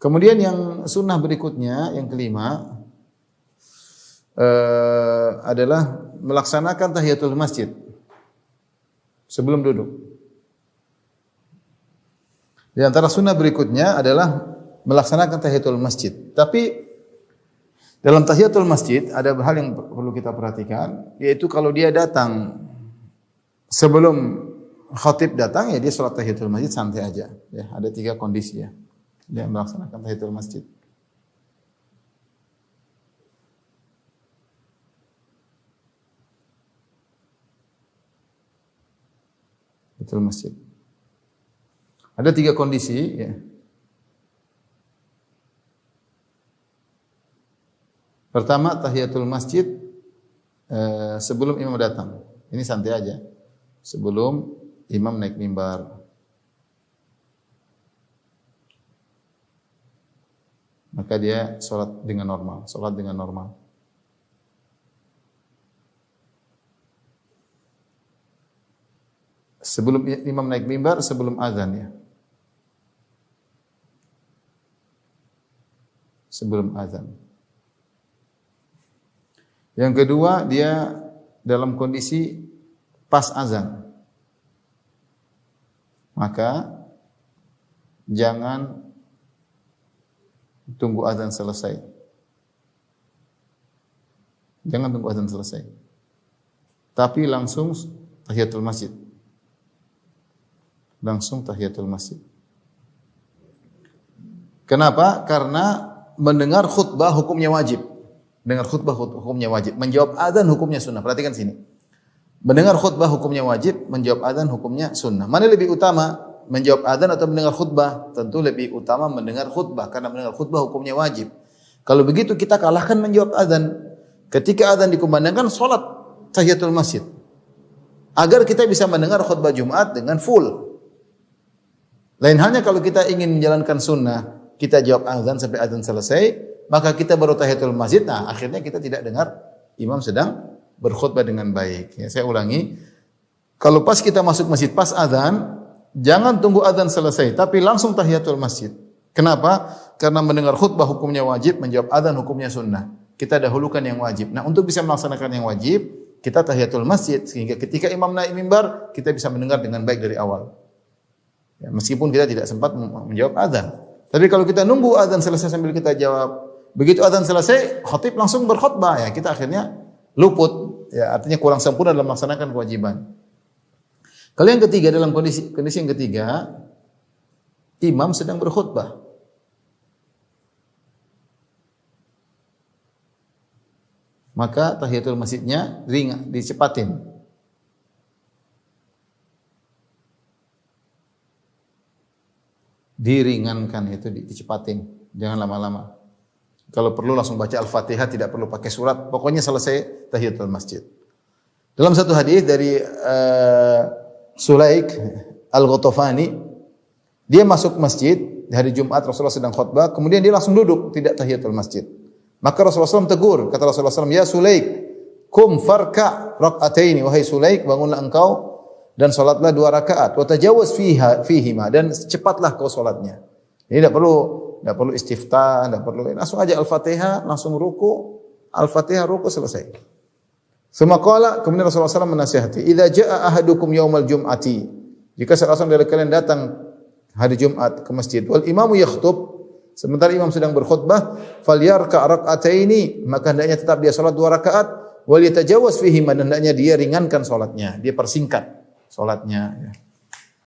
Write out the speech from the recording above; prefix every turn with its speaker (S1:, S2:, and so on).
S1: Kemudian yang sunnah berikutnya, yang kelima, adalah melaksanakan tahiyatul masjid sebelum duduk. Di antara sunnah berikutnya adalah melaksanakan tahiyatul masjid. Tapi dalam tahiyatul masjid ada hal yang perlu kita perhatikan, yaitu kalau dia datang sebelum khatib datang, ya dia sholat tahiyatul masjid santai aja. Ya, ada 3 kondisi ya. Dia melaksanakan tahiyatul masjid. Tahiyatul masjid. Ada 3 kondisi ya. Pertama, tahiyatul masjid sebelum imam datang. Ini santai aja. Sebelum imam naik mimbar. Maka dia sholat dengan normal. Sholat dengan normal. Sebelum imam naik mimbar, sebelum azan ya. Sebelum azan. Yang kedua, dia dalam kondisi pas azan. Maka jangan tunggu azan selesai. Jangan tunggu azan selesai. Tapi langsung tahiyatul masjid. Langsung tahiyatul masjid. Kenapa? Karena mendengar khutbah hukumnya wajib. Mendengar khutbah hukumnya wajib. Menjawab azan hukumnya sunnah. Perhatikan sini. Mendengar khutbah hukumnya wajib, menjawab azan hukumnya sunnah. Mana lebih utama? Menjawab azan atau mendengar khutbah? Tentu lebih utama mendengar khutbah, karena mendengar khutbah hukumnya wajib. Kalau begitu kita kalahkan menjawab azan. Ketika azan dikumandangkan, salat tahiyatul masjid. Agar kita bisa mendengar khutbah Jumat dengan full. Lain halnya kalau kita ingin menjalankan sunnah, kita jawab azan sampai azan selesai, maka kita baru tahiyatul masjid. Nah, akhirnya kita tidak dengar imam sedang berkhutbah dengan baik. Ya, saya ulangi. Kalau pas kita masuk masjid, pas azan, jangan tunggu azan selesai, tapi langsung tahiyatul masjid. Kenapa? Karena mendengar khutbah hukumnya wajib, menjawab azan hukumnya sunnah. Kita dahulukan yang wajib. Nah, untuk bisa melaksanakan yang wajib, kita tahiyatul masjid. Sehingga ketika imam naik mimbar, kita bisa mendengar dengan baik dari awal. Ya, meskipun kita tidak sempat menjawab azan. Tapi kalau kita nunggu azan selesai sambil kita jawab, begitu azan selesai, khatib langsung berkhutbah, ya kita akhirnya luput. Ya, artinya kurang sempurna dalam melaksanakan kewajiban. Kalau yang ketiga, dalam kondisi yang ketiga, imam sedang berkhutbah. Maka tahiyatul masjidnya dicepatin. Diringankan, itu dicepatin. Jangan lama-lama. Kalau perlu langsung baca Al-Fatihah, tidak perlu pakai surat. Pokoknya selesai tahiyatul masjid. Dalam satu hadis dari Sulaik Al-Ghatafani, dia masuk masjid di hari Jumat, Rasulullah sedang khutbah, kemudian dia langsung duduk, tidak tahiyatul masjid. Maka Rasulullah SAW tegur, kata Rasulullah SAW, "Ya Sulaik, kum farka rak'ataini, wahai Sulaik, bangunlah engkau dan salatlah 2 rakaat, wa tajawaz fihima, dan cepatlah kau salatnya." Ini tidak perlu istiftah, tidak perlu, langsung aja Al-Fatihah, langsung ruku, Al-Fatihah ruku selesai. Semua kemudian Rasulullah SAW menasihati, "Idza jaa ahadukum yaumal jum'ati." Jika salah seorang dari kalian datang hari Jumat ke masjid, wal imamu yakhtub, sementara imam sedang berkhutbah, falyarka rak'ataini, maka hendaknya tetap dia salat 2 rakaat, wal yatajawaz fihi, dan hendaknya dia ringankan salatnya, dia persingkat salatnya ya.